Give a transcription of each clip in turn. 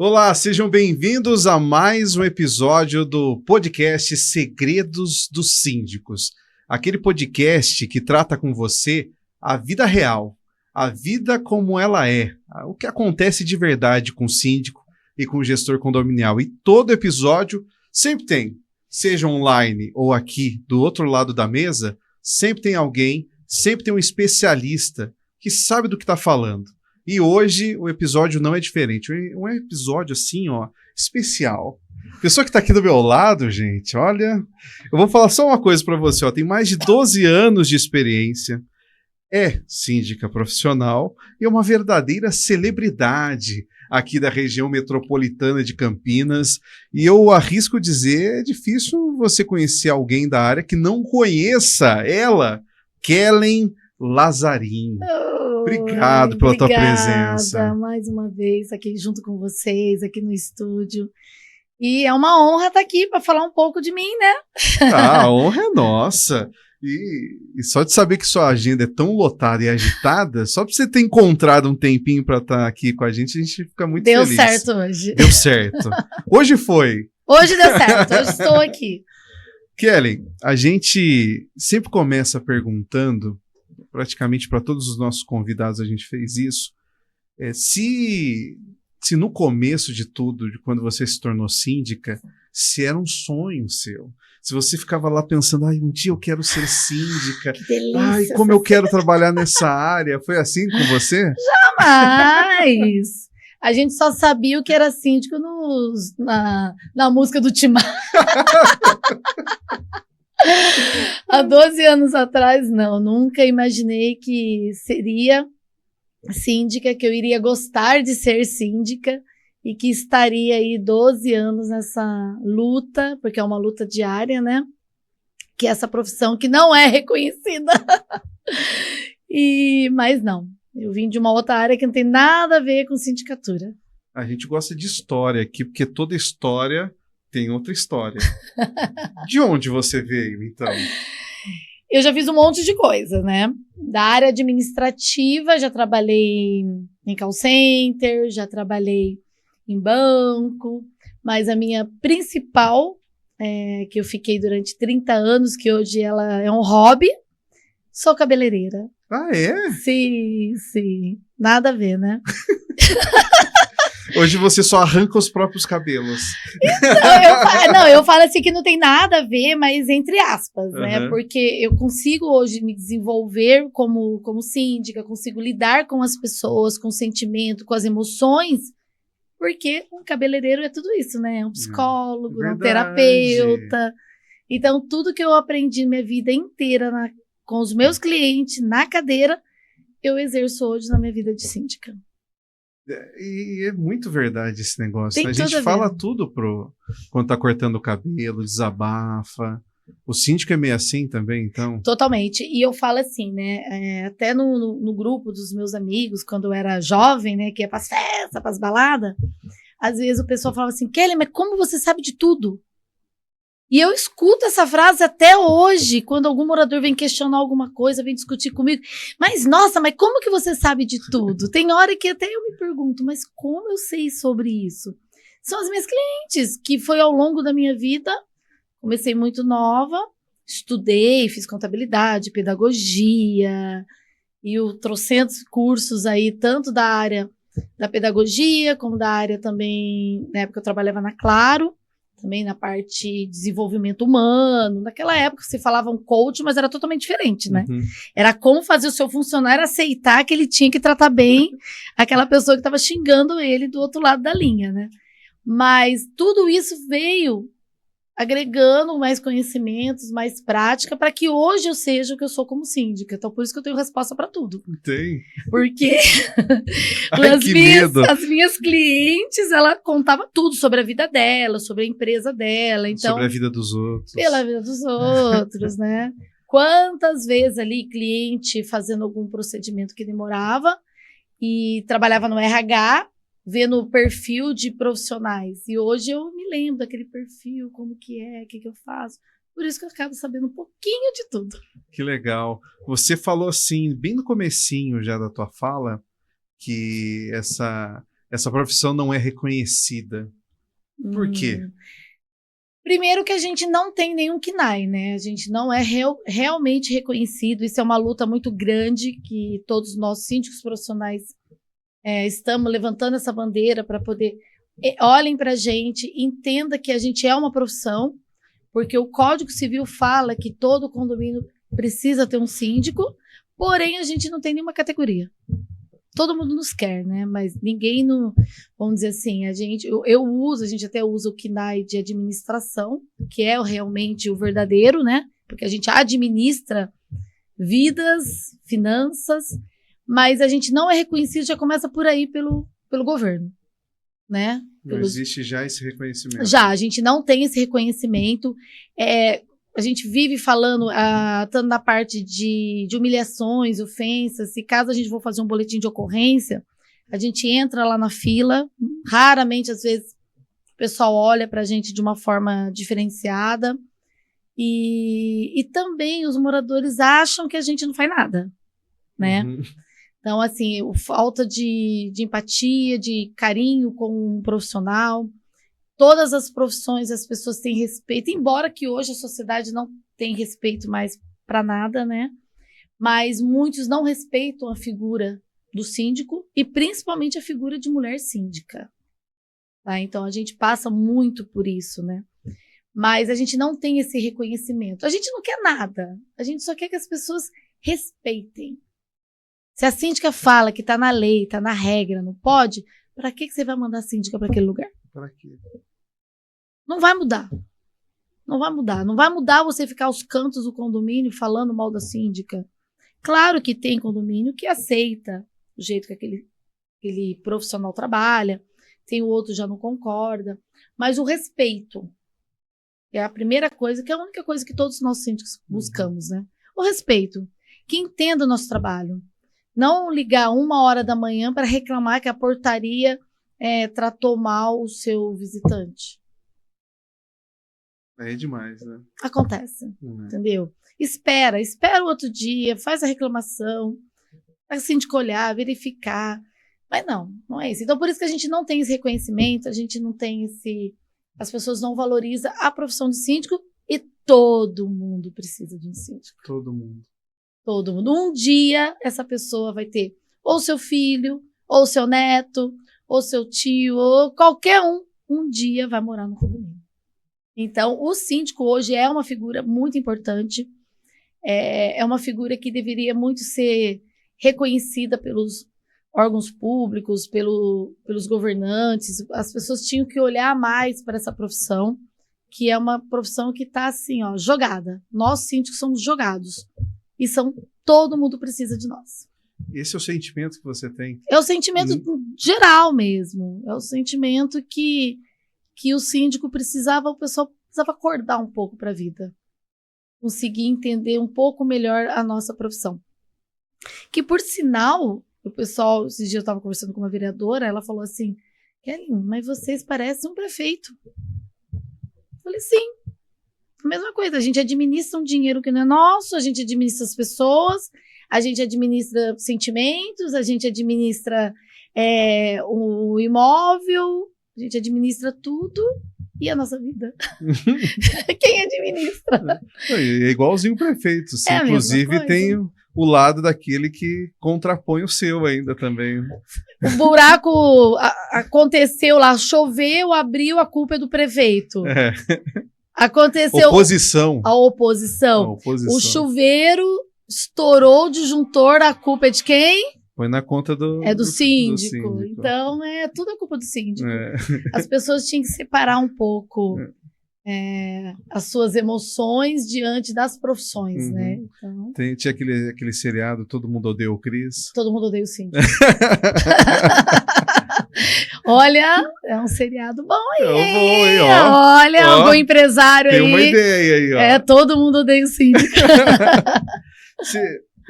Olá, sejam bem-vindos a mais um episódio do podcast Segredos dos Síndicos. Aquele podcast que trata com você a vida real, a vida como ela é, o que acontece de verdade com o síndico e com o gestor condominial. E todo episódio sempre tem, seja online ou aqui do outro lado da mesa, sempre tem alguém, sempre tem um especialista que sabe do que está falando. E hoje o episódio não é diferente. Um episódio assim, ó, especial. A pessoa que tá aqui do meu lado, gente, olha, eu vou falar só uma coisa para você, ó, tem mais de 12 anos de experiência, é síndica profissional e é uma verdadeira celebridade aqui da região metropolitana de Campinas. E eu arrisco dizer, é difícil você conhecer alguém da área que não conheça ela, Kellen Lazarin. Obrigado pela tua presença. Mais uma vez aqui junto com vocês, aqui no estúdio. E é uma honra estar aqui para falar um pouco de mim, né? A honra é nossa. E só de saber que sua agenda é tão lotada e agitada, só para você ter encontrado um tempinho para estar aqui com a gente fica muito feliz. Deu certo hoje. Deu certo. Hoje foi. Hoje deu certo, hoje estou aqui. Kellen, a gente sempre começa perguntando, praticamente para todos os nossos convidados a gente fez isso, se no começo de tudo, de quando você se tornou síndica, se era um sonho seu, se você ficava lá pensando, um dia eu quero ser síndica, que delícia, como eu quero trabalhar nessa área, foi assim com você? Jamais! A gente só sabia o que era síndico na música do Timar. Há 12 anos atrás, não. Nunca imaginei que seria síndica, que eu iria gostar de ser síndica e que estaria aí 12 anos nessa luta, porque é uma luta diária, né? Que é essa profissão que não é reconhecida. Mas não. Eu vim de uma outra área que não tem nada a ver com sindicatura. A gente gosta de história aqui, porque toda história tem outra história. De onde você veio, então? Eu já fiz um monte de coisa, né? Da área administrativa, já trabalhei em call center, já trabalhei em banco, mas a minha principal, que eu fiquei durante 30 anos, que hoje ela é um hobby, sou cabeleireira. Ah, é? Sim. Nada a ver, né? Hoje você só arranca os próprios cabelos. Eu falo assim que não tem nada a ver, mas entre aspas, né? Porque eu consigo hoje me desenvolver como síndica, consigo lidar com as pessoas, com o sentimento, com as emoções, porque um cabeleireiro é tudo isso, né? É um psicólogo, é um terapeuta. Então, tudo que eu aprendi minha vida inteira com os meus clientes, na cadeira, eu exerço hoje na minha vida de síndica. E é muito verdade esse negócio. Tem A gente fala tudo quando tá cortando o cabelo, desabafa. O síndico é meio assim também, então? Totalmente. E eu falo assim, né? Até no grupo dos meus amigos, quando eu era jovem, né? Que ia pras festas, pras baladas. Às vezes o pessoal falava assim, Kelly, mas como você sabe de tudo? E eu escuto essa frase até hoje, quando algum morador vem questionar alguma coisa, vem discutir comigo. Mas, nossa, mas como que você sabe de tudo? Tem hora que até eu me pergunto, mas como eu sei sobre isso? São as minhas clientes, que foi ao longo da minha vida, comecei muito nova, estudei, fiz contabilidade, pedagogia, e eu trocentos cursos aí, tanto da área da pedagogia, como da área também, na época eu trabalhava na Claro, também na parte de desenvolvimento humano. Naquela época se falava um coach, mas era totalmente diferente, né? Era como fazer o seu funcionário aceitar que ele tinha que tratar bem aquela pessoa que estava xingando ele do outro lado da linha, né? Mas tudo isso veio agregando mais conhecimentos, mais prática, para que hoje eu seja o que eu sou como síndica. Então, por isso que eu tenho resposta para tudo. Tem. Porque as minhas clientes, ela contava tudo sobre a vida dela, sobre a empresa dela. Então, sobre a vida dos outros. Pela vida dos outros, né? Quantas vezes ali, cliente fazendo algum procedimento que demorava e trabalhava no RH, vendo o perfil de profissionais. E hoje eu me lembro daquele perfil, como que é, o que eu faço. Por isso que eu acabo sabendo um pouquinho de tudo. Que legal. Você falou assim, bem no comecinho já da tua fala, que essa profissão não é reconhecida? Por quê? Primeiro que a gente não tem nenhum KNAI, né? A gente não é realmente reconhecido. Isso é uma luta muito grande que todos nós síndicos profissionais estamos levantando essa bandeira para poder... Olhem para a gente, entenda que a gente é uma profissão, porque o Código Civil fala que todo condomínio precisa ter um síndico, porém a gente não tem nenhuma categoria. Todo mundo nos quer, né? Mas ninguém, vamos dizer assim, a gente até usa o KNAI de administração, que é realmente o verdadeiro, né? Porque a gente administra vidas, finanças, mas a gente não é reconhecido, já começa por aí pelo governo, né? Não existe já esse reconhecimento. Já, a gente não tem esse reconhecimento. A gente vive falando, tanto na parte de humilhações, ofensas, se caso a gente for fazer um boletim de ocorrência, a gente entra lá na fila, raramente, às vezes, o pessoal olha pra gente de uma forma diferenciada, e também os moradores acham que a gente não faz nada, né? Uhum. Então, assim, falta de empatia, de carinho com um profissional. Todas as profissões as pessoas têm respeito, embora que hoje a sociedade não tem respeito mais para nada, né? Mas muitos não respeitam a figura do síndico e principalmente a figura de mulher síndica. Tá? Então a gente passa muito por isso, né? Mas a gente não tem esse reconhecimento. A gente não quer nada, a gente só quer que as pessoas respeitem. Se a síndica fala que está na lei, está na regra, não pode, para que você vai mandar a síndica para aquele lugar? Para quê? Não vai mudar. Não vai mudar. Não vai mudar você ficar aos cantos do condomínio falando mal da síndica. Claro que tem condomínio que aceita o jeito que aquele profissional trabalha, tem o outro já não concorda, mas o respeito é a primeira coisa, que é a única coisa que todos nós síndicos buscamos, né? O respeito. Que entenda o nosso trabalho. Não ligar 1h da manhã para reclamar que a portaria tratou mal o seu visitante. É demais, né? Acontece, entendeu? Espera o outro dia, faz a reclamação, a síndico olhar, verificar. Mas não é isso. Então, por isso que a gente não tem esse reconhecimento, a gente não tem as pessoas não valorizam a profissão de síndico e todo mundo precisa de um síndico. Todo mundo. Todo mundo. Um dia, essa pessoa vai ter ou seu filho, ou seu neto, ou seu tio, ou qualquer um dia vai morar no condomínio. Então, o síndico hoje é uma figura muito importante, é uma figura que deveria muito ser reconhecida pelos órgãos públicos, pelos governantes. As pessoas tinham que olhar mais para essa profissão, que é uma profissão que está assim, ó, jogada. Nós, síndicos, somos jogados. E todo mundo precisa de nós. Esse é o sentimento que você tem? É o sentimento geral mesmo. É o sentimento que o síndico o pessoal precisava acordar um pouco para a vida. Conseguir entender um pouco melhor a nossa profissão. Que, por sinal, o pessoal, esses dias eu estava conversando com uma vereadora, ela falou assim, Kelly, mas vocês parecem um prefeito. Eu falei, sim. A mesma coisa, a gente administra um dinheiro que não é nosso, a gente administra as pessoas, a gente administra sentimentos, a gente administra o imóvel, a gente administra tudo e a nossa vida. Quem administra? É igualzinho o prefeito. Inclusive tem o lado daquele que contrapõe o seu ainda também. O buraco aconteceu lá, choveu, abriu, a culpa é do prefeito. Aconteceu a oposição. O chuveiro estourou o disjuntor, a culpa é de quem? Põe na conta do síndico. Então, tudo a culpa do síndico. As pessoas tinham que separar um pouco as suas emoções diante das profissões, né? Então, tinha aquele seriado, Todo Mundo Odeia o Cris. Todo Mundo Odeia o Síndico. Olha, é um seriado bom aí. Olha, algum empresário tem aí. Tem uma ideia aí, ó. Todo mundo odeia o síndico.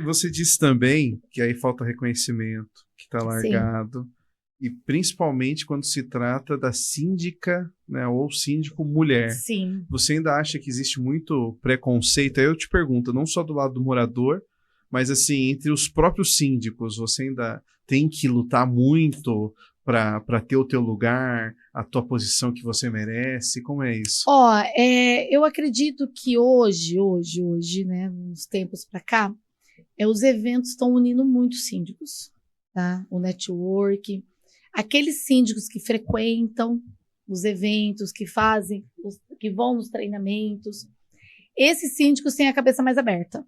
Você disse também que aí falta reconhecimento, que está largado. Sim. E principalmente quando se trata da síndica, né, ou síndico mulher. Sim. Você ainda acha que existe muito preconceito? Aí eu te pergunto, não só do lado do morador, mas assim, entre os próprios síndicos, você ainda tem que lutar muito para ter o teu lugar, a tua posição que você merece? Como é isso? Eu acredito que hoje, né, nos tempos para cá, os eventos estão unindo muitos síndicos, tá? O network, aqueles síndicos que frequentam os eventos, que fazem, que vão nos treinamentos, esses síndicos têm a cabeça mais aberta,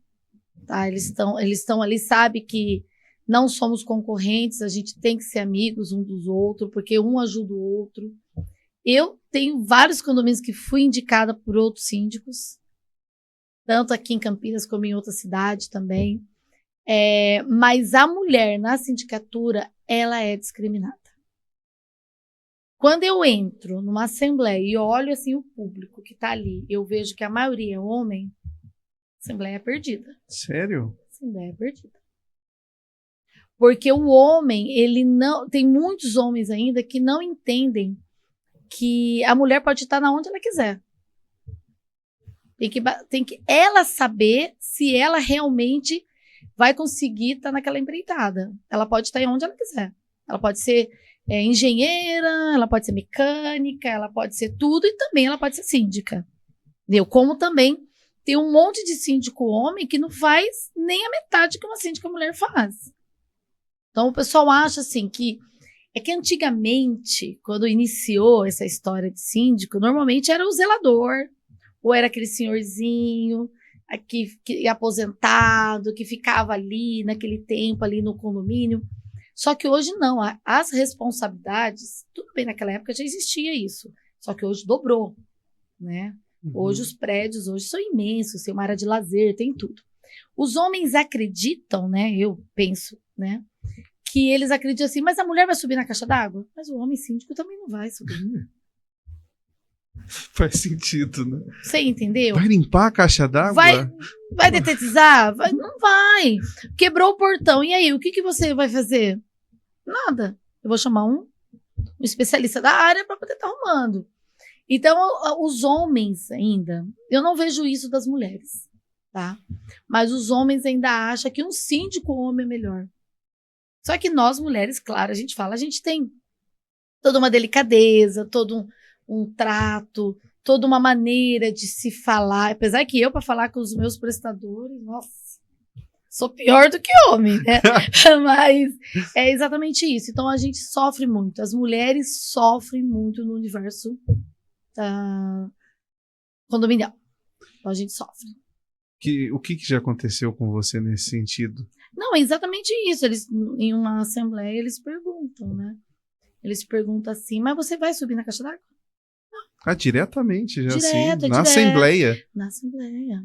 tá? Eles estão ali, sabe que não somos concorrentes, a gente tem que ser amigos um dos outros, porque um ajuda o outro. Eu tenho vários condomínios que fui indicada por outros síndicos, tanto aqui em Campinas como em outra cidade também. Mas a mulher na sindicatura, ela é discriminada. Quando eu entro numa assembleia e olho assim o público que está ali, eu vejo que a maioria é homem, a assembleia é perdida. Sério? A assembleia é perdida. Porque o homem, ele não... Tem muitos homens ainda que não entendem que a mulher pode estar onde ela quiser. Tem que ela saber se ela realmente vai conseguir estar naquela empreitada. Ela pode estar onde ela quiser. Ela pode ser engenheira, ela pode ser mecânica, ela pode ser tudo e também ela pode ser síndica. Entendeu? Como também tem um monte de síndico homem que não faz nem a metade que uma síndica mulher faz. Então o pessoal acha assim que antigamente, quando iniciou essa história de síndico, normalmente era o zelador, ou era aquele senhorzinho que aposentado, que ficava ali naquele tempo ali no condomínio. Só que hoje não, as responsabilidades, tudo bem, naquela época já existia isso, só que hoje dobrou, né? Hoje os prédios hoje são imensos, tem uma área de lazer, tem tudo. Os homens acreditam, né? Eu penso, né? Que eles acreditam assim, mas a mulher vai subir na caixa d'água? Mas o homem síndico também não vai subir. Faz sentido, né? Você entendeu? Vai limpar a caixa d'água? Vai detetizar? Não vai. Quebrou o portão. E aí, o que você vai fazer? Nada. Eu vou chamar um especialista da área para poder estar arrumando. Então, os homens ainda, eu não vejo isso das mulheres, tá? Mas os homens ainda acham que um síndico homem é melhor. Só que nós, mulheres, claro, a gente tem toda uma delicadeza, todo um trato, toda uma maneira de se falar. Apesar que eu, para falar com os meus prestadores, nossa, sou pior do que homem, né? Mas é exatamente isso. Então, a gente sofre muito. As mulheres sofrem muito no universo condominial. Então, a gente sofre. O que já aconteceu com você nesse sentido? Não, é exatamente isso. Eles, em uma assembleia, eles perguntam, né? Eles perguntam assim, mas você vai subir na caixa d'água? Diretamente, já direto, assim, na assembleia. Na assembleia.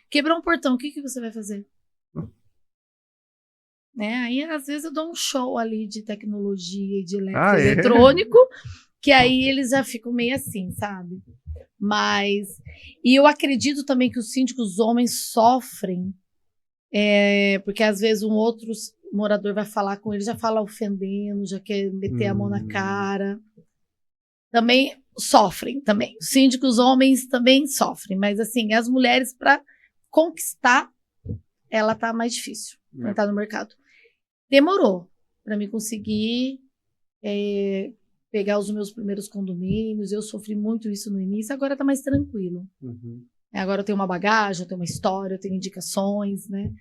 Quebrou um portão, o que você vai fazer? Né? Aí, às vezes, eu dou um show ali de tecnologia e de eletrônico, que aí eles já ficam meio assim, sabe? E eu acredito também que os síndicos homens sofrem, porque às vezes um outro morador vai falar com ele, já fala ofendendo, já quer meter a mão na cara. Também sofrem, também. Os síndicos homens também sofrem, mas assim, as mulheres, para conquistar, ela tá mais difícil para entrar no mercado. Demorou para mim conseguir pegar os meus primeiros condomínios. Eu sofri muito isso no início, agora tá mais tranquilo. Agora eu tenho uma bagagem, eu tenho uma história, eu tenho indicações, né?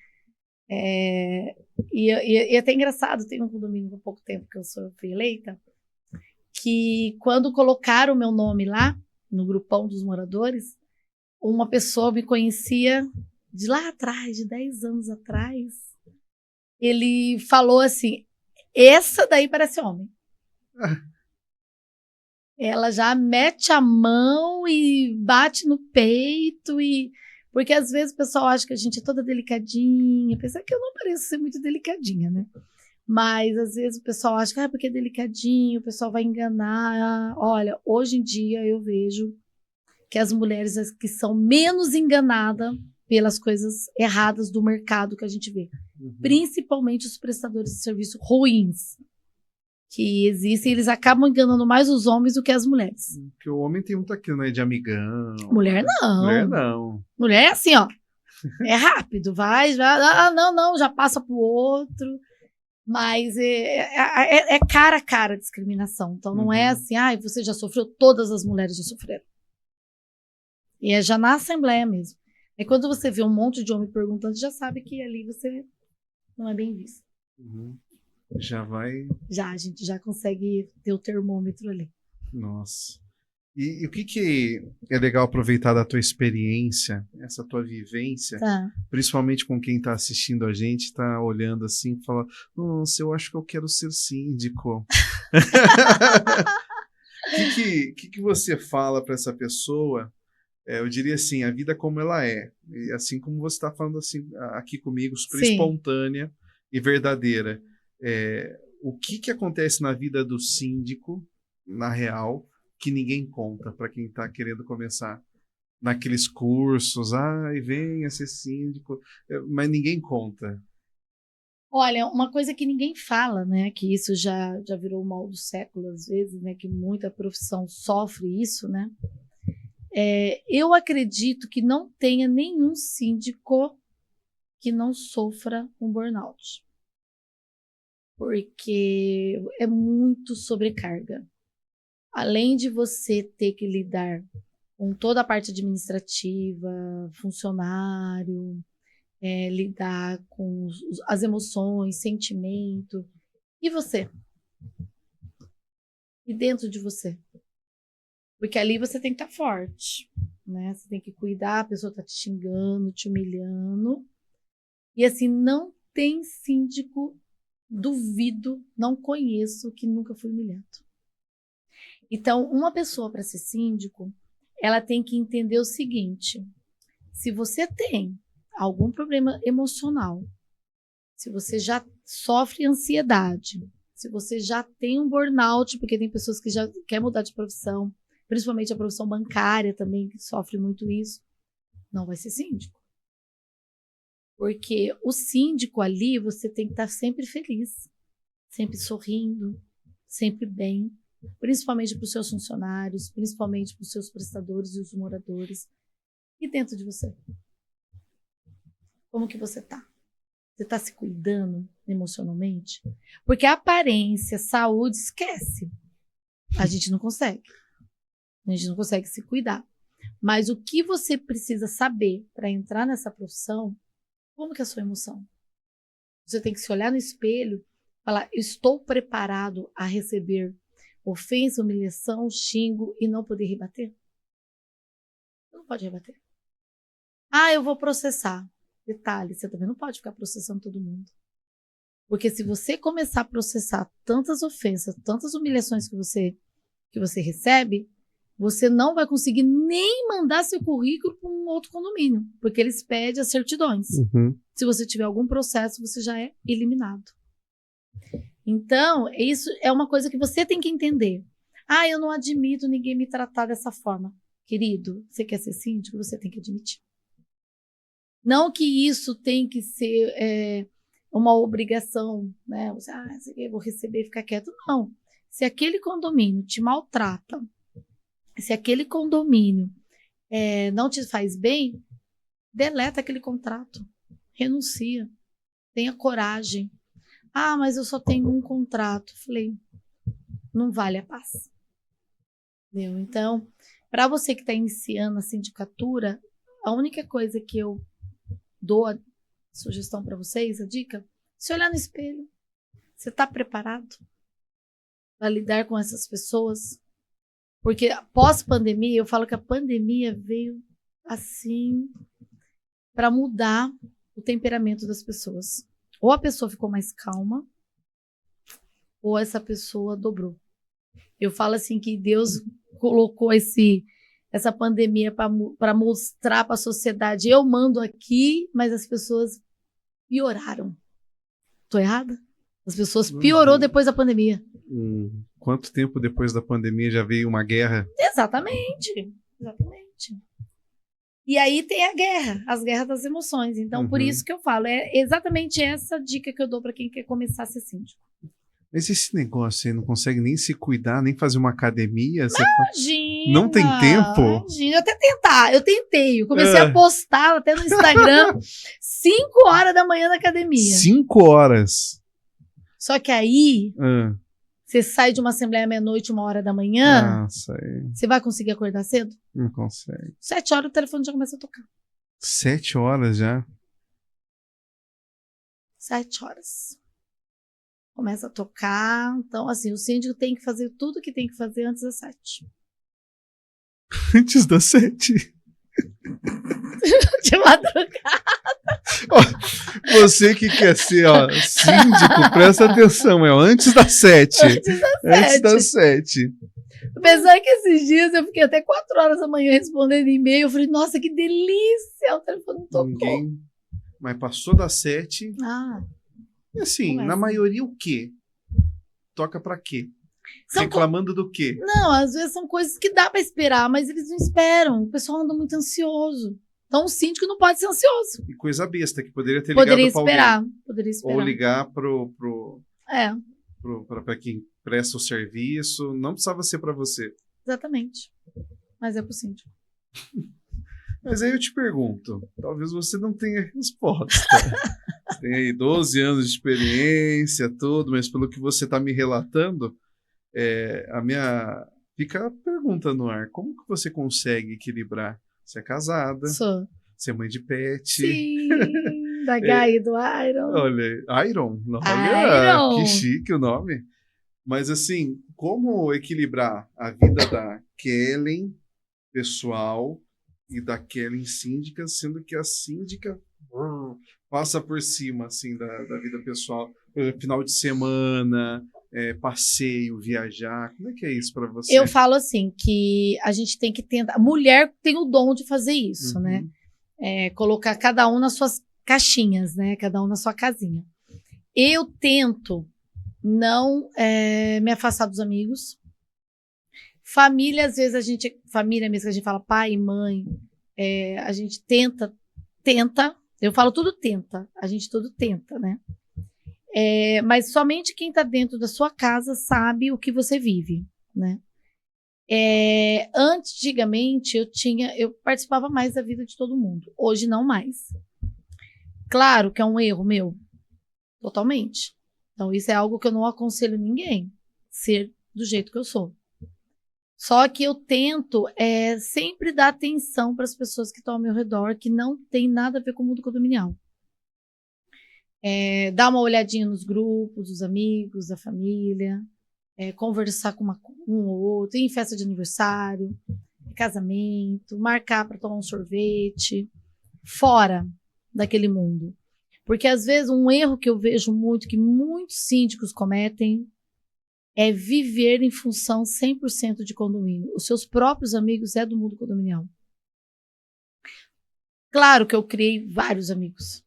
E até engraçado, tem um condomínio há pouco tempo que eu fui eleita, que quando colocaram o meu nome lá, no grupão dos moradores, uma pessoa me conhecia de lá atrás, de 10 anos atrás. Ele falou assim, essa daí parece homem. Ela já mete a mão e bate no peito, porque às vezes o pessoal acha que a gente é toda delicadinha, apesar que eu não pareço ser muito delicadinha, né? Mas às vezes o pessoal acha que porque é delicadinho, o pessoal vai enganar. Olha, hoje em dia eu vejo que as mulheres que são menos enganadas pelas coisas erradas do mercado que a gente vê. Principalmente os prestadores de serviço ruins que existem, eles acabam enganando mais os homens do que as mulheres. Porque o homem tem muito aquilo, né, de amigão. Mulher não. Mulher não. Mulher é assim, ó. É rápido, vai, não, já passa pro outro. Mas é cara a cara a discriminação. Então não é assim, você já sofreu, todas as mulheres já sofreram. E é já na Assembleia mesmo. É quando você vê um monte de homem perguntando, já sabe que ali você não é bem visto. Já vai... Já, a gente já consegue ter o termômetro ali. Nossa. E o que é legal aproveitar da tua experiência, essa tua vivência, principalmente com quem está assistindo a gente, está olhando assim e fala, nossa, eu acho que eu quero ser síndico. O que você fala para essa pessoa? Eu diria assim, a vida como ela é. E assim como você está falando assim, aqui comigo, super espontânea e verdadeira. O que acontece na vida do síndico, na real, que ninguém conta para quem está querendo começar naqueles cursos, venha ser síndico, mas ninguém conta. Olha, uma coisa que ninguém fala, né, que isso já virou o mal do século às vezes, né, que muita profissão sofre isso, né, eu acredito que não tenha nenhum síndico que não sofra um burnout, porque é muito sobrecarga. Além de você ter que lidar com toda a parte administrativa, funcionário, lidar com as emoções, sentimento, e você? E dentro de você? Porque ali você tem que estar forte, né? Você tem que cuidar, a pessoa está te xingando, te humilhando. E assim, não tem síndico, duvido, não conheço, que nunca foi humilhado. Então, uma pessoa para ser síndico, ela tem que entender o seguinte: se você tem algum problema emocional, se você já sofre ansiedade, se você já tem um burnout, porque tem pessoas que já querem mudar de profissão, principalmente a profissão bancária também, que sofre muito isso, não vai ser síndico. Porque o síndico ali, você tem que estar sempre feliz, sempre sorrindo, sempre bem. Principalmente para os seus funcionários, principalmente para os seus prestadores e os moradores. E dentro de você? Como que você está? Você está se cuidando emocionalmente? Porque a aparência, saúde, esquece. A gente não consegue. A gente não consegue se cuidar. Mas o que você precisa saber para entrar nessa profissão, como que é a sua emoção? Você tem que se olhar no espelho e falar, estou preparado a receber ofensa, humilhação, xingo e não poder rebater? Não pode rebater. Eu vou processar. Detalhe, você também não pode ficar processando todo mundo. Porque se você começar a processar tantas ofensas, tantas humilhações que você recebe, você não vai conseguir nem mandar seu currículo para um outro condomínio, porque eles pedem as certidões. Se você tiver algum processo, você já é eliminado. Então, isso é uma coisa que você tem que entender. Eu não admito ninguém me tratar dessa forma. Querido, você quer ser síndico? Você tem que admitir. Não que isso tem que ser uma obrigação, né? Você, eu vou receber e ficar quieto. Não. Se aquele condomínio te maltrata, se aquele condomínio não te faz bem, deleta aquele contrato. Renuncia. Tenha coragem. Mas eu só tenho um contrato. Falei, não vale a paz. Entendeu? Então, para você que está iniciando a sindicatura, a única coisa que eu dou a sugestão para vocês, a dica, se olhar no espelho. Você está preparado para lidar com essas pessoas? Porque pós-pandemia, eu falo que a pandemia veio assim para mudar o temperamento das pessoas. Ou a pessoa ficou mais calma, ou essa pessoa dobrou. Eu falo assim que Deus colocou essa pandemia para mostrar para a sociedade, eu mando aqui, mas as pessoas pioraram. Tô errada? As pessoas piorou depois da pandemia. Quanto tempo depois da pandemia já veio uma guerra? Exatamente. E aí tem a guerra, as guerras das emoções. Então, por isso que eu falo, é exatamente essa dica que eu dou para quem quer começar a ser síndico. Mas esse negócio, você não consegue nem se cuidar, nem fazer uma academia? Imagina! Não tem tempo? Imagina, eu tentei. Eu comecei a postar até no Instagram 5 horas da manhã na academia. 5 horas? Só que aí, Ah, você sai de uma assembleia meia-noite, 1h da manhã, nossa, aí você vai conseguir acordar cedo? não consegue. 7 horas o telefone já começa a tocar. 7 horas já? 7 horas. Começa a tocar. Então, assim, o síndico tem que fazer tudo que tem que fazer antes das 7. Antes das 7. De madrugada. Você que quer ser, ó, síndico, presta atenção, antes das 7. Antes das 7. Apesar que esses dias eu fiquei até 4 horas da manhã respondendo e-mail. Eu falei, nossa, que delícia! O telefone tocou. Ninguém. Mas passou das 7. Ah, E assim, começa. na maioria, o quê? Toca pra quê? São Reclamando do quê? Não, às vezes são coisas que dá pra esperar, mas eles não esperam. O pessoal anda muito ansioso. Então o síndico não pode ser ansioso. E coisa besta, que poderia ter Poderia ligado pra esperar. alguém. Poderia esperar. Ou ligar É, pra quem presta o serviço. Não precisava ser pra você. exatamente. Mas é pro síndico. Mas aí eu te pergunto, talvez você não tenha resposta. Você tem aí 12 anos de experiência, tudo, mas pelo que você está me relatando, fica a pergunta no ar. Como que você consegue equilibrar? Você é casada, Sou. você é mãe de pet. Sim, da Gaia e do Iron. Olha, Iron. Olha, Iron. que chique o nome. Mas assim, como equilibrar a vida da Kellen pessoal e da Kellen síndica, sendo que a síndica passa por cima assim da vida pessoal, final de semana, passeio, viajar. Como é que é isso para você? Eu falo assim, que a gente tem que tentar. Mulher tem o dom de fazer isso, né? Colocar cada um nas suas caixinhas, né? Cada um na sua casinha. Eu tento não me afastar dos amigos. Família, às vezes família mesmo, que a gente fala pai e mãe, a gente tenta, eu falo tudo tenta, a gente tudo tenta, né? Mas somente quem tá dentro da sua casa sabe o que você vive, né? Antigamente eu participava mais da vida de todo mundo, hoje não mais. Claro que é um erro meu, totalmente. Então isso é algo que eu não aconselho ninguém, ser do jeito que eu sou. Só que eu tento sempre dar atenção para as pessoas que estão ao meu redor, que não tem nada a ver com o mundo condominial. Dar uma olhadinha nos grupos, dos amigos, da família, conversar com um ou outro, ir em festa de aniversário, casamento, marcar para tomar um sorvete, fora daquele mundo. Porque às vezes um erro que eu vejo muito, que muitos síndicos cometem, é viver em função 100% de condomínio. Os seus próprios amigos é do mundo condominial. Claro que eu criei vários amigos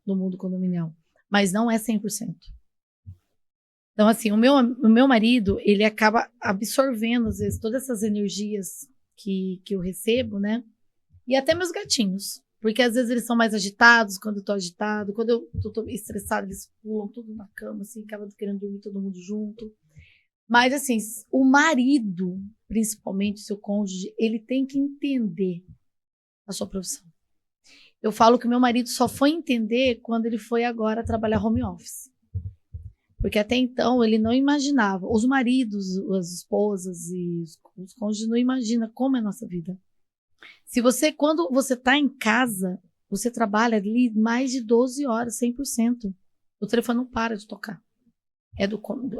no mundo condominial, mas não é 100%. Então, assim, o meu marido, ele acaba absorvendo, às vezes, todas essas energias que eu recebo, né? E até meus gatinhos. Porque, às vezes, eles são mais agitados quando eu tô agitado. Quando eu tô estressada, eles pulam tudo na cama, assim, acabam querendo dormir todo mundo junto. Mas, assim, o marido, principalmente o seu cônjuge, ele tem que entender a sua profissão. Eu falo que o meu marido só foi entender quando ele foi agora trabalhar home office. Porque até então ele não imaginava. Os maridos, as esposas e os cônjuges não imaginam como é a nossa vida. Quando você está em casa, você trabalha ali mais de 12 horas, 100%. O telefone não para de tocar.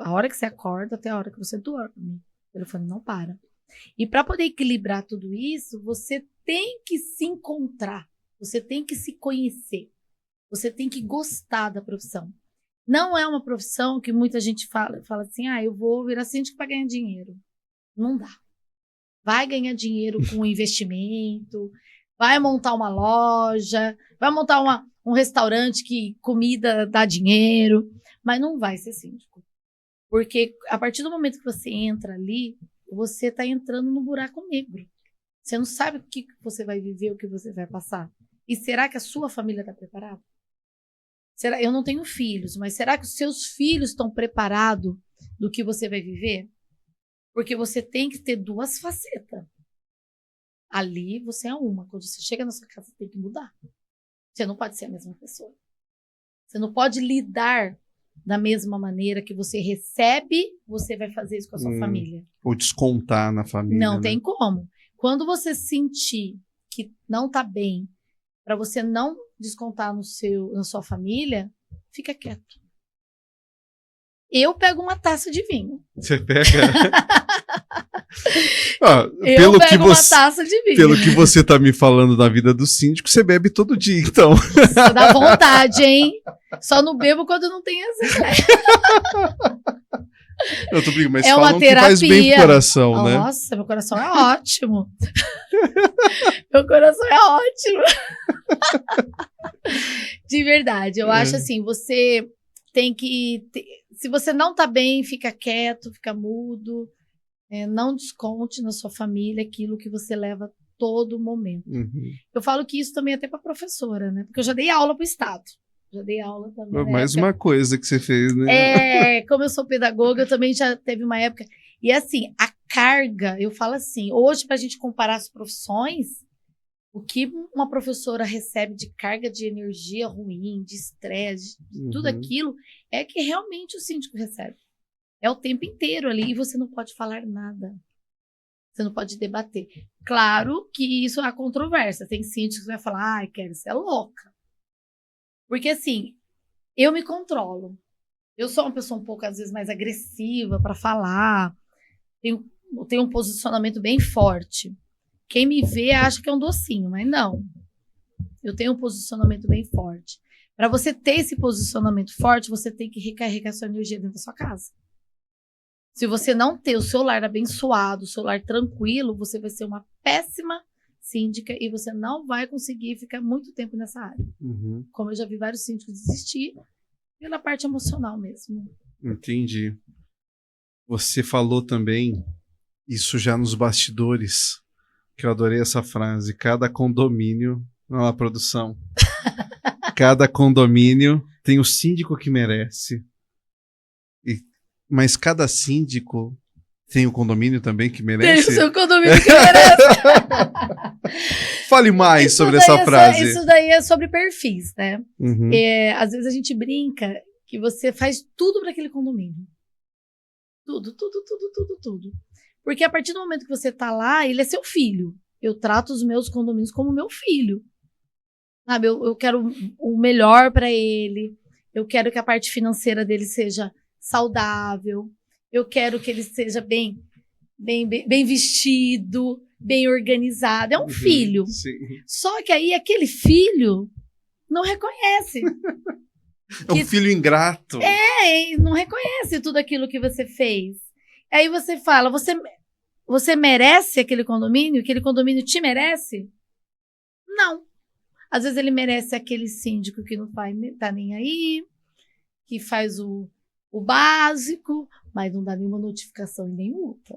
A hora que você acorda até a hora que você dorme. O telefone não para. E para poder equilibrar tudo isso, você tem que se encontrar. Você tem que se conhecer. Você tem que gostar da profissão. Não é uma profissão que muita gente fala assim, eu vou virar síndico para ganhar dinheiro. Não dá. Vai ganhar dinheiro com investimento, vai montar uma loja, vai montar um restaurante que comida dá dinheiro, mas não vai ser síndico. Porque a partir do momento que você entra ali, você está entrando no buraco negro. Você não sabe o que você vai viver, o que você vai passar. E será que a sua família está preparada? Eu não tenho filhos, mas será que os seus filhos estão preparados do que você vai viver? Porque você tem que ter duas facetas. Ali você é uma. Quando você chega na sua casa, você tem que mudar. Você não pode ser a mesma pessoa. Você não pode lidar da mesma maneira que você recebe, você vai fazer isso com a sua família. Ou descontar na família. Não né? tem como. Quando você sentir que não tá bem, para você não descontar na sua família, fica quieto. Eu pego uma taça de vinho. Você pega. Eu pego uma taça de vinho. Pelo que você tá me falando da vida do síndico, você bebe todo dia, então. Nossa, dá vontade, hein? Só não bebo quando não tem azar. Eu tô brincando, mas É falam uma que faz bem pro coração, né? Nossa, meu coração é ótimo. Meu coração é ótimo. De verdade, eu acho assim, você tem que... Se você não tá bem, fica quieto, fica mudo. Não desconte na sua família aquilo que você leva todo momento. Uhum. Eu falo que isso também é até para professora, né? Porque eu já dei aula pro Estado. Já dei aula também. Mais uma coisa que você fez, né? Como eu sou pedagoga, eu também já teve uma época. E assim, a carga, eu falo assim, hoje, para a gente comparar as profissões, o que uma professora recebe de carga de energia ruim, de estresse, de tudo aquilo, é que realmente o síndico recebe. É o tempo inteiro ali e você não pode falar nada. Você não pode debater. Claro que isso há controvérsia. Tem síndicos que vai falar, ai, Kelly, você é louca. Porque assim, eu me controlo. Eu sou uma pessoa um pouco, às vezes, mais agressiva para falar. Tenho um posicionamento bem forte. Quem me vê acha que é um docinho, mas não. Eu tenho um posicionamento bem forte. Para você ter esse posicionamento forte, você tem que recarregar sua energia dentro da sua casa. Se você não ter o seu lar abençoado, o seu lar tranquilo, você vai ser uma péssima síndica e você não vai conseguir ficar muito tempo nessa área. Como eu já vi vários síndicos desistir pela parte emocional mesmo. Entendi. Você falou também, isso já nos bastidores, que eu adorei essa frase, cada condomínio, não a produção, cada condomínio tem o síndico que merece. Mas cada síndico tem o condomínio também que merece? Tem o seu condomínio que merece. Fale mais sobre essa frase. Isso daí é sobre perfis, né? Às vezes a gente brinca que você faz tudo para aquele condomínio. Tudo. Porque a partir do momento que você tá lá, ele é seu filho. Eu trato os meus condomínios como meu filho. Sabe? Eu quero o melhor para ele. Eu quero que a parte financeira dele seja saudável, eu quero que ele seja bem vestido, bem organizado. É um filho. Sim. Só que aí aquele filho não reconhece. É um filho ingrato. Não reconhece tudo aquilo que você fez. Aí você fala, você merece aquele condomínio? Aquele condomínio te merece? Não. Às vezes ele merece aquele síndico que não tá nem aí, que faz o básico, mas não dá nenhuma notificação e nem multa.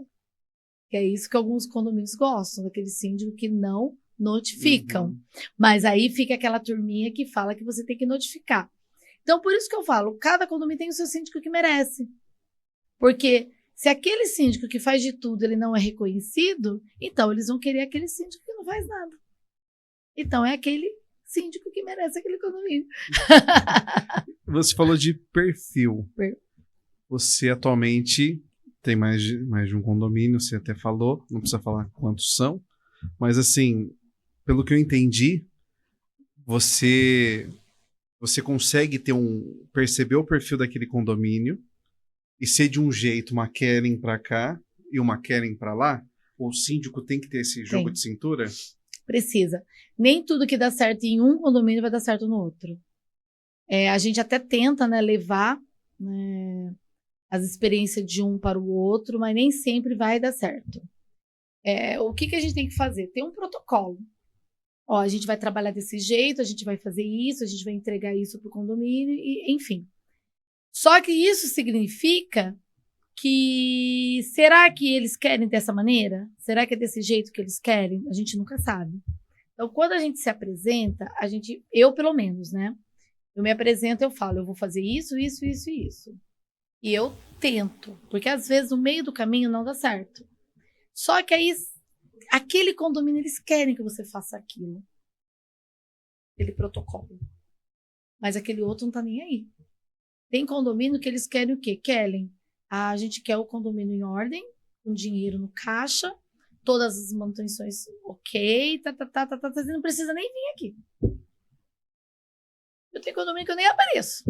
Que é isso que alguns condomínios gostam, daquele síndico que não notificam. Mas aí fica aquela turminha que fala que você tem que notificar. Então, por isso que eu falo, cada condomínio tem o seu síndico que merece. Porque se aquele síndico que faz de tudo, ele não é reconhecido, então eles vão querer aquele síndico que não faz nada. Então, é aquele síndico que merece aquele condomínio. Você falou de perfil. Você atualmente tem mais de um condomínio, você até falou, não precisa falar quantos são, mas assim, pelo que eu entendi, você consegue perceber o perfil daquele condomínio e ser de um jeito, uma Kellen para cá e uma Kellen para lá? Ou o síndico tem que ter esse jogo de cintura? Precisa. Nem tudo que dá certo em um condomínio vai dar certo no outro. A gente até tenta, né, levar, né, as experiências de um para o outro, mas nem sempre vai dar certo. O que a gente tem que fazer? Tem um protocolo. A gente vai trabalhar desse jeito, a gente vai fazer isso, a gente vai entregar isso para o condomínio, enfim. Só que isso significa que... Será que eles querem dessa maneira? Será que é desse jeito que eles querem? A gente nunca sabe. Então, quando a gente se apresenta, eu pelo menos, né? Eu me apresento, eu falo, eu vou fazer isso, isso, isso e isso. E eu tento, porque às vezes no meio do caminho não dá certo. Só que aí, aquele condomínio, eles querem que você faça aquilo. Aquele protocolo. Mas aquele outro não tá nem aí. Tem condomínio que eles querem o quê? A gente quer o condomínio em ordem, com dinheiro no caixa, todas as manutenções ok, não precisa nem vir aqui. Eu tenho condomínio que eu nem apareço.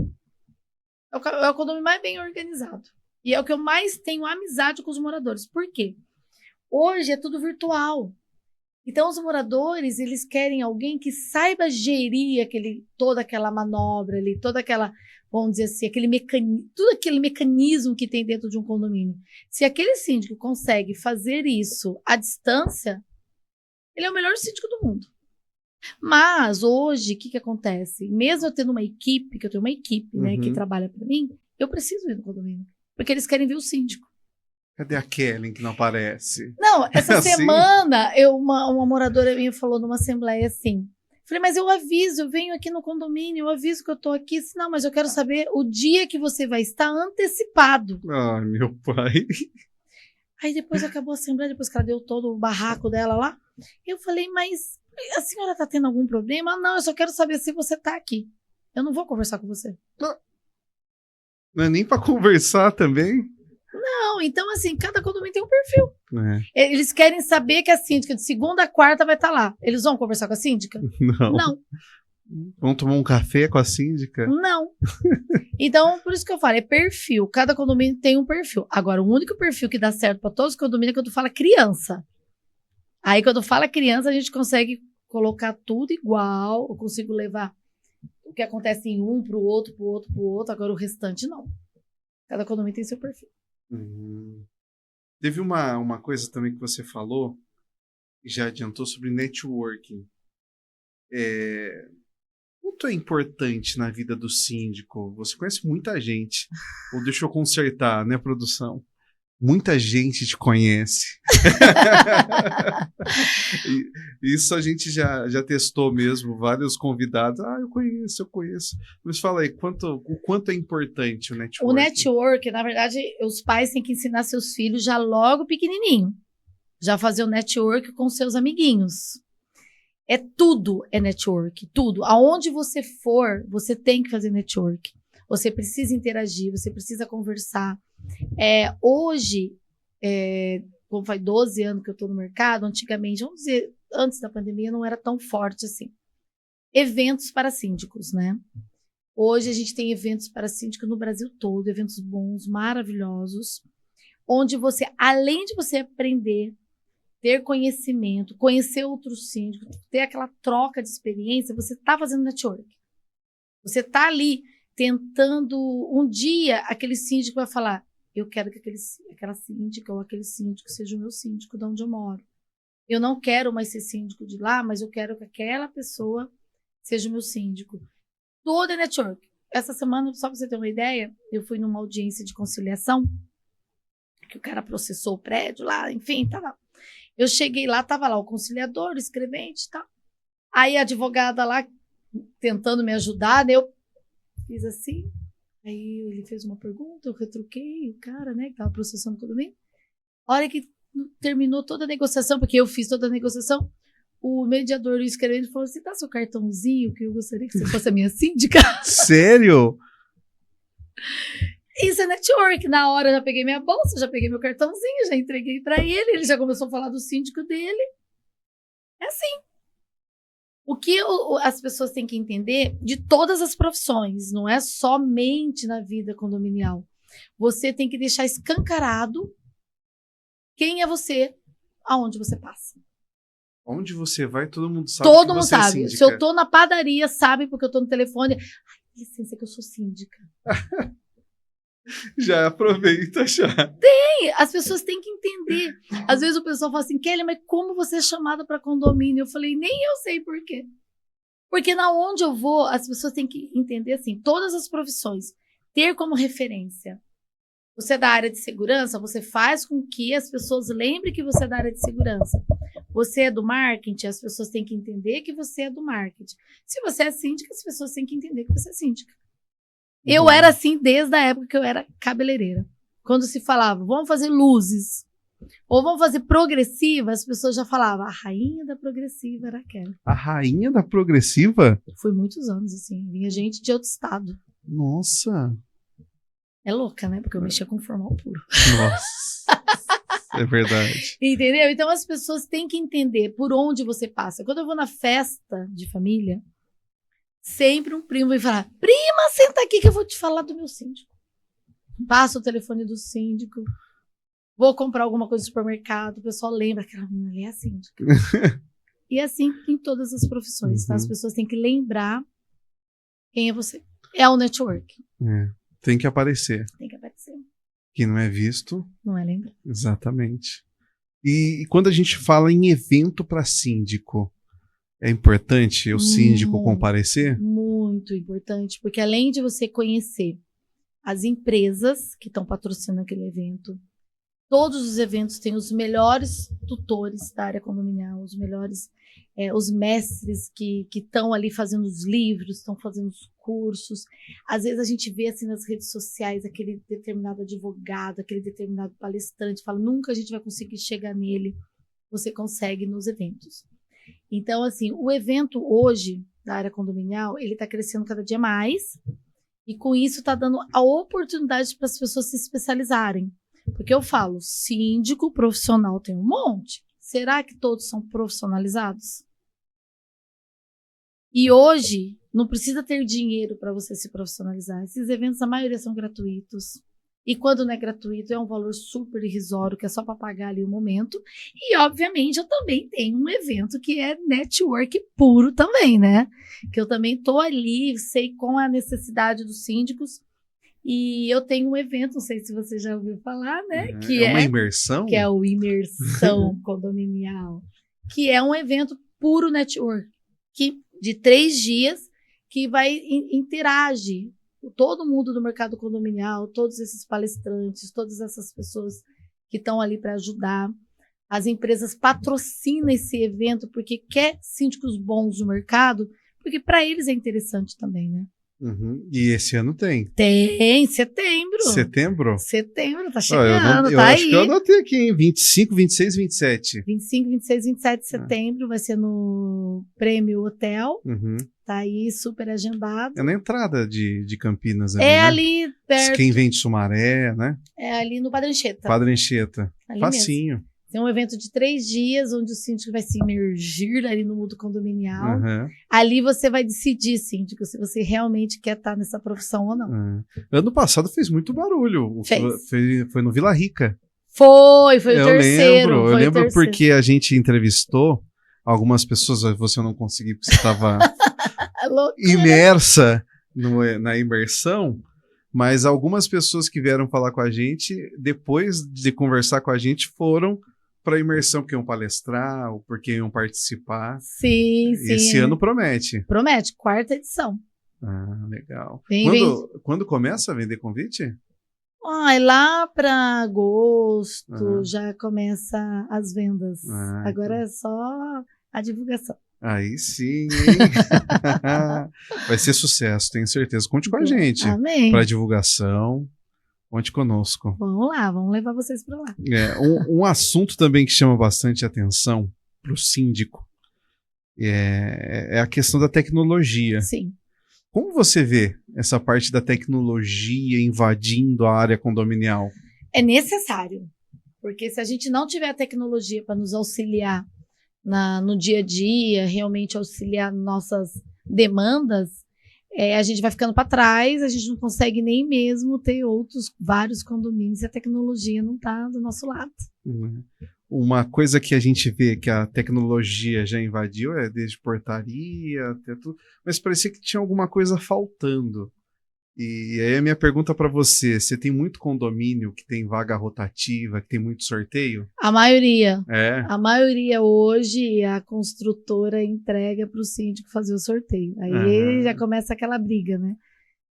É o condomínio mais bem organizado. E é o que eu mais tenho amizade com os moradores. Por quê? Hoje é tudo virtual. Então, os moradores, eles querem alguém que saiba gerir toda aquela manobra ali, toda aquela, vamos dizer assim, tudo aquele mecanismo que tem dentro de um condomínio. Se aquele síndico consegue fazer isso à distância, ele é o melhor síndico do mundo. Mas, hoje, o que acontece? Mesmo eu tendo uma equipe, que eu tenho uma equipe, né, que trabalha para mim, eu preciso ir no condomínio. Porque eles querem ver o síndico. Cadê a Kellen que não aparece? Não, essa semana, uma moradora minha falou numa assembleia assim, falei, mas eu aviso, eu venho aqui no condomínio, eu aviso que eu tô aqui. Não, mas eu quero saber o dia que você vai estar antecipado. Ai, meu pai. Aí depois acabou a assembleia, depois que ela deu todo o barraco dela lá, eu falei, mas a senhora tá tendo algum problema? Não, eu só quero saber se você tá aqui. Eu não vou conversar com você. Não é nem pra conversar também? Não, então assim, cada condomínio tem um perfil. Eles querem saber que a síndica de segunda a quarta vai estar lá. Eles vão conversar com a síndica? Não. Vão tomar um café com a síndica? Não. Então, por isso que eu falo, é perfil. Cada condomínio tem um perfil. Agora, o único perfil que dá certo para todos os condomínios é quando fala criança. Aí, quando fala criança, a gente consegue colocar tudo igual. Eu consigo levar o que acontece em um pro outro, pro outro, pro outro. Agora, o restante, não. Cada condomínio tem seu perfil. Teve uma coisa também que você falou, já adiantou, sobre networking. Quanto é importante na vida do síndico? Você conhece muita gente. Ou deixa eu consertar, né, produção? Muita gente te conhece. Isso a gente já testou mesmo, vários convidados. Eu conheço. Mas fala aí, o quanto é importante o network? O network, na verdade, os pais têm que ensinar seus filhos já logo pequenininho. Já fazer o network com seus amiguinhos. Tudo é network, tudo. Aonde você for, você tem que fazer network. Você precisa interagir, você precisa conversar. Hoje, como faz 12 anos que eu estou no mercado, antigamente, vamos dizer, antes da pandemia, não era tão forte assim. Eventos para síndicos, né? Hoje a gente tem eventos para síndicos no Brasil todo, eventos bons, maravilhosos, onde você, além de você aprender, ter conhecimento, conhecer outros síndicos, ter aquela troca de experiência, você está fazendo network. Você está ali tentando, um dia, aquele síndico vai falar, eu quero que aquela síndica ou aquele síndico seja o meu síndico de onde eu moro. Eu não quero mais ser síndico de lá, mas eu quero que aquela pessoa seja o meu síndico. Todo é network. Essa semana, só para você ter uma ideia, eu fui numa audiência de conciliação, que o cara processou o prédio lá, enfim, tava. Eu cheguei lá, tava lá o conciliador, o escrevente e tal. Aí a advogada lá, tentando me ajudar, eu fiz assim, aí ele fez uma pergunta, eu retruquei o cara, né, que tava processando o condomínio. A hora que terminou toda a negociação, porque eu fiz toda a negociação, o mediador, o escrevente, falou assim, dá seu cartãozinho, que eu gostaria que você fosse a minha síndica. Sério? Isso é network. Na hora eu já peguei minha bolsa, já peguei meu cartãozinho, já entreguei para ele já começou a falar do síndico dele. É assim. O que as pessoas têm que entender de todas as profissões, não é somente na vida condominial. Você tem que deixar escancarado quem é você, aonde você passa. Onde você vai, todo mundo sabe. Todo mundo sabe. Se eu tô na padaria, sabe, porque eu tô no telefone. Ai, licença que eu sou síndica. Já aproveita, já. As pessoas têm que entender. Às vezes o pessoal fala assim, Kelly, mas como você é chamada para condomínio? Eu falei, nem eu sei por quê. Porque na onde eu vou, as pessoas têm que entender assim, todas as profissões, ter como referência. Você é da área de segurança, você faz com que as pessoas lembrem que você é da área de segurança. Você é do marketing, as pessoas têm que entender que você é do marketing. Se você é síndica, as pessoas têm que entender que você é síndica. Eu era assim desde a época que eu era cabeleireira. Quando se falava, vamos fazer luzes, ou vamos fazer progressiva, as pessoas já falavam, a rainha da progressiva era aquela. A rainha da progressiva? Foi muitos anos, assim. Vinha gente de outro estado. Nossa! É louca, né? Porque eu mexia com formal puro. Nossa, é verdade. Entendeu? Então as pessoas têm que entender por onde você passa. Quando eu vou na festa de família, sempre um primo vem falar: prima, senta aqui que eu vou te falar do meu síndico. Passa o telefone do síndico. Vou comprar alguma coisa no supermercado. O pessoal lembra que aquela menina ali é a síndica. E assim em todas as profissões. Tá? As pessoas têm que lembrar quem é você. É o network. Tem que aparecer. Tem que aparecer. Que não é visto. Não é lembrar. Exatamente. E quando a gente fala em evento para síndico, é importante o síndico comparecer? Muito importante, porque além de você conhecer as empresas que estão patrocinando aquele evento, todos os eventos têm os melhores tutores da área condominial, os melhores, os mestres que estão ali fazendo os livros, estão fazendo os cursos. Às vezes a gente vê assim nas redes sociais aquele determinado advogado, aquele determinado palestrante, fala, nunca a gente vai conseguir chegar nele. Você consegue nos eventos. Então, assim, o evento hoje da área condominial, ele está crescendo cada dia mais e com isso está dando a oportunidade para as pessoas se especializarem. Porque eu falo, síndico profissional tem um monte. Será que todos são profissionalizados? E hoje, não precisa ter dinheiro para você se profissionalizar. Esses eventos, a maioria são gratuitos. E quando não é gratuito, é um valor super irrisório, que é só para pagar ali o momento. E, obviamente, eu também tenho um evento que é network puro também, né? Que eu também estou ali, sei qual é a necessidade dos síndicos. E eu tenho um evento, não sei se você já ouviu falar, né? Que é uma imersão? Que é o Imersão Condominial. Que é um evento puro network, de 3 dias, que vai interagir todo mundo do mercado condominial, todos esses palestrantes, todas essas pessoas que estão ali para ajudar. As empresas patrocinam esse evento porque quer síndicos bons no mercado, porque para eles é interessante também, né? E esse ano tem? Tem, setembro. Setembro? Setembro, tá chegando, eu tá acho aí. que eu anotei aqui, hein? 25, 26, 27. 25, 26, 27 de setembro vai ser no Prêmio Hotel. Tá aí, super agendado. É na entrada de Campinas ali, né? ali perto. Quem vem de Sumaré, né? É ali no Padre Anchieta. Padre Anchieta. Facinho. Mesmo. Tem um evento de 3 dias, onde o síndico vai se imergir ali no mundo condominial. Ali você vai decidir, síndico, se você realmente quer estar nessa profissão ou não. Ano passado fez muito barulho. Foi no Vila Rica. Foi o terceiro. Eu lembro porque a gente entrevistou algumas pessoas, você não conseguiu porque você estava imersa na imersão, mas algumas pessoas que vieram falar com a gente, depois de conversar com a gente, foram para a imersão, porque iam palestrar, ou porque iam participar. Sim. Esse ano promete. Promete, 4ª edição. Ah, legal. Quando começa a vender convite? Lá para agosto já começa as vendas. Agora é só a divulgação. Aí sim, hein? Vai ser sucesso, tenho certeza. Conte com a gente. Amém. Para divulgação. Conte conosco. Vamos lá, vamos levar vocês para lá. Um assunto também que chama bastante atenção para o síndico é a questão da tecnologia. Sim. Como você vê essa parte da tecnologia invadindo a área condominial? É necessário, porque se a gente não tiver a tecnologia para nos auxiliar no dia a dia, realmente auxiliar nossas demandas, a gente vai ficando para trás, a gente não consegue nem mesmo ter vários condomínios e a tecnologia não está do nosso lado. Uma coisa que a gente vê que a tecnologia já invadiu desde portaria até tudo, mas parecia que tinha alguma coisa faltando. E aí a minha pergunta para você tem muito condomínio que tem vaga rotativa, que tem muito sorteio? A maioria. A maioria hoje a construtora entrega para o síndico fazer o sorteio. Aí já começa aquela briga, né?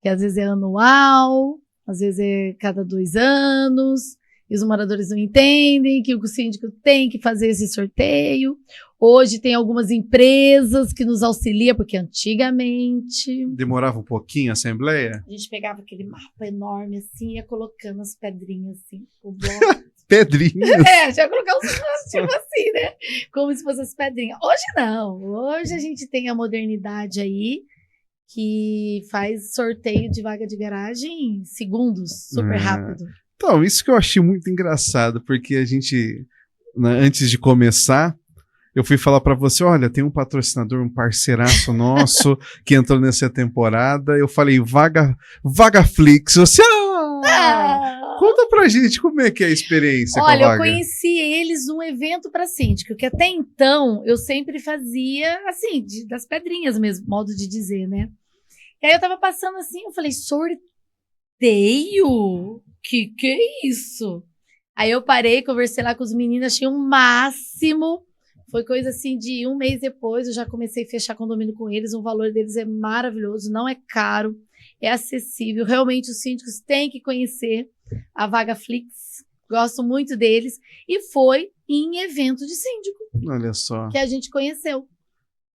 Que às vezes é anual, às vezes é cada 2 anos, e os moradores não entendem que o síndico tem que fazer esse sorteio. Hoje tem algumas empresas que nos auxiliam, porque antigamente... Demorava um pouquinho a assembleia? A gente pegava aquele mapa enorme assim, ia colocando as pedrinhas assim, o bloco. Pedrinhas? Já ia colocar uns tipo assim, né? Como se fossem as pedrinhas. Hoje não, hoje a gente tem a modernidade aí, que faz sorteio de vaga de garagem em segundos, super rápido. Então, isso que eu achei muito engraçado, porque a gente, né, antes de começar, eu fui falar pra você, olha, tem um patrocinador, um parceiraço nosso que entrou nessa temporada. Eu falei, Vagaflix. Você, conta pra gente como é que é a experiência com a Olha, eu Vaga. conheci eles num evento para síndico, que até então eu sempre fazia, assim, das pedrinhas mesmo, modo de dizer, né? E aí eu tava passando assim, eu falei, sorteio? Que é isso? Aí eu parei, conversei lá com os meninos, achei um máximo. Foi coisa assim de um mês depois, eu já comecei a fechar condomínio com eles. O valor deles é maravilhoso, não é caro, é acessível. Realmente os síndicos têm que conhecer a Vagaflix. Gosto muito deles. E foi em evento de síndico Olha só. que a gente conheceu.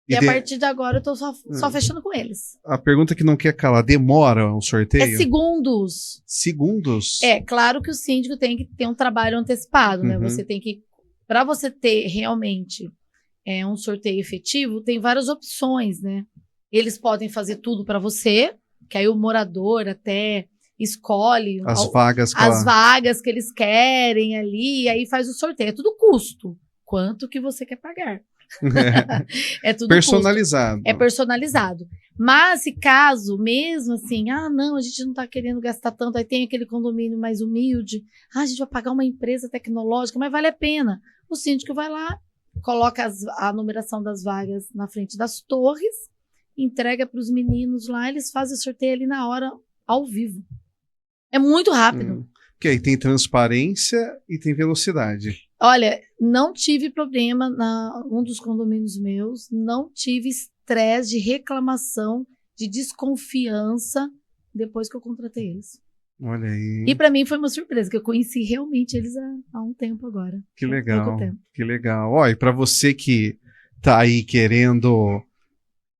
E a partir de agora eu tô só fechando com eles. A pergunta que não quer calar, demora o sorteio? É segundos. Segundos? É, claro que o síndico tem que ter um trabalho antecipado, né? Você tem que, para você ter realmente um sorteio efetivo, tem várias opções, né? Eles podem fazer tudo para você, que aí o morador até escolhe as vagas que eles querem ali, e aí faz o sorteio. É tudo custo. Quanto que você quer pagar? É tudo personalizado. Custo. É personalizado. Mas se caso, mesmo assim, não, a gente não tá querendo gastar tanto, aí tem aquele condomínio mais humilde, a gente vai pagar uma empresa tecnológica, mas vale a pena. O síndico vai lá, coloca a numeração das vagas na frente das torres, entrega para os meninos lá, eles fazem o sorteio ali na hora, ao vivo. É muito rápido. Que aí tem transparência e tem velocidade. Olha, não tive problema um dos condomínios meus, não tive estresse de reclamação, de desconfiança depois que eu contratei eles. Olha aí. E para mim foi uma surpresa, que eu conheci realmente eles há um tempo agora. Que legal, que legal. Ó, e para você que tá aí querendo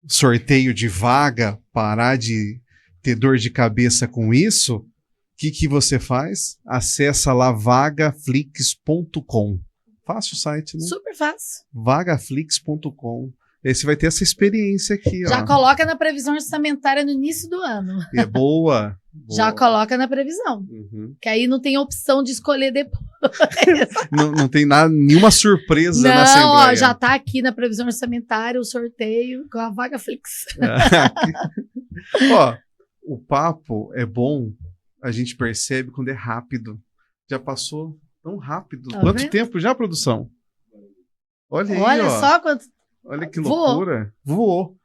sorteio de vaga, parar de ter dor de cabeça com isso, o que você faz? Acessa lá vagaflix.com. Fácil o site, né? Super fácil. Vagaflix.com. Aí você vai ter essa experiência aqui, ó. Já coloca na previsão orçamentária no início do ano. É boa. Já coloca na previsão. Que aí não tem opção de escolher depois. não tem nenhuma surpresa na Assembleia. Não, ó, já tá aqui na previsão orçamentária o sorteio com a Vagaflix. Ó, o papo é bom. A gente percebe quando é rápido. Já passou tão rápido. Tá Quanto vendo? tempo já, produção? Olha aí, Olha ó. só quanto... Olha que loucura. Voou.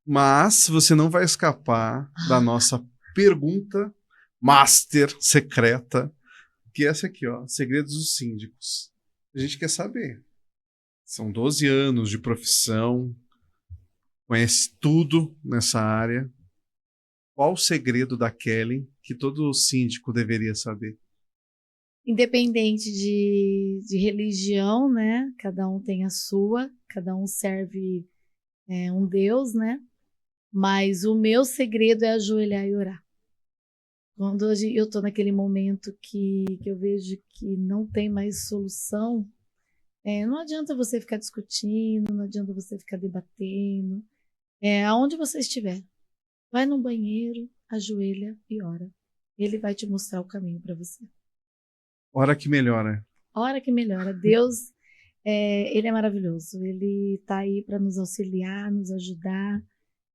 Mas você não vai escapar da nossa pergunta master secreta, que é essa aqui, ó. Segredos dos síndicos. A gente quer saber. São 12 anos de profissão. Conhece tudo nessa área. Qual o segredo da Kelly que todo síndico deveria saber? Independente de religião, né? Cada um tem a sua, cada um serve um Deus, né? Mas o meu segredo é ajoelhar e orar. Quando eu tô naquele momento que eu vejo que não tem mais solução, não adianta você ficar discutindo, não adianta você ficar debatendo. Aonde você estiver, vai no banheiro, ajoelha e ora. Ele vai te mostrar o caminho para você. Hora que melhora. Hora que melhora. Deus, ele é maravilhoso. Ele tá aí para nos auxiliar, nos ajudar.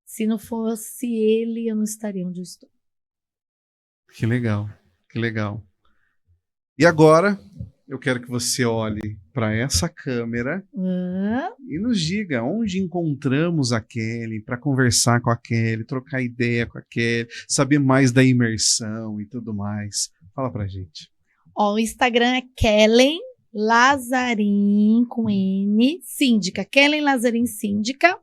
Se não fosse ele, eu não estaria onde eu estou. Que legal, que legal. E agora, eu quero que você olhe para essa câmera e nos diga onde encontramos a Kelly para conversar com a Kelly, trocar ideia com a Kelly, saber mais da imersão e tudo mais. Fala pra gente. O Instagram é Kellen Lazarin, com N, síndica. Kellen Lazarin, síndica.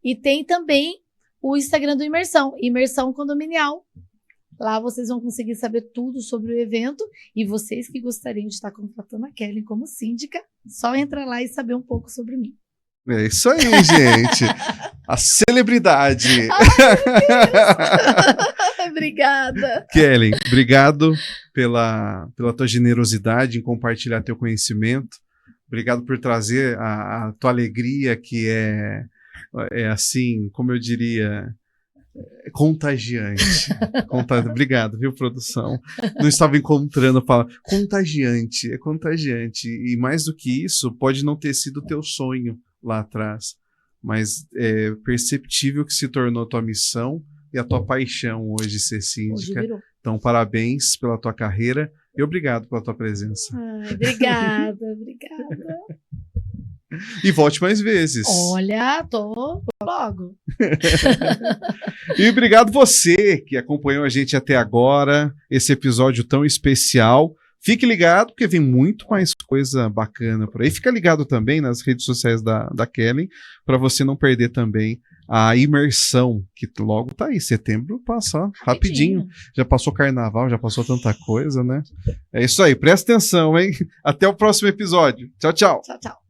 E tem também o Instagram do Imersão, Imersão Condominial. Lá vocês vão conseguir saber tudo sobre o evento. E vocês que gostariam de estar contratando a Kelly como síndica, só entra lá e saber um pouco sobre mim. É isso aí, gente. A celebridade. Obrigada. Kelly, obrigado pela tua generosidade em compartilhar teu conhecimento. Obrigado por trazer a tua alegria, que é assim, como eu diria, Contagiante. Obrigado, viu, produção? Não estava encontrando a palavra. Contagiante, é contagiante. E mais do que isso, pode não ter sido o teu sonho lá atrás, mas é perceptível que se tornou tua missão e a tua paixão hoje ser síndica. Então, parabéns pela tua carreira e obrigado pela tua presença. Ai, obrigada. E volte mais vezes. Olha, tô logo. E obrigado você que acompanhou a gente até agora, esse episódio tão especial. Fique ligado, porque vem muito mais coisa bacana por aí. Fica ligado também nas redes sociais da Kellen, para você não perder também a imersão, que logo tá aí. Setembro passa, ó, rapidinho. Já passou carnaval, já passou tanta coisa, né? É isso aí, presta atenção, hein? Até o próximo episódio. Tchau, tchau. Tchau, tchau.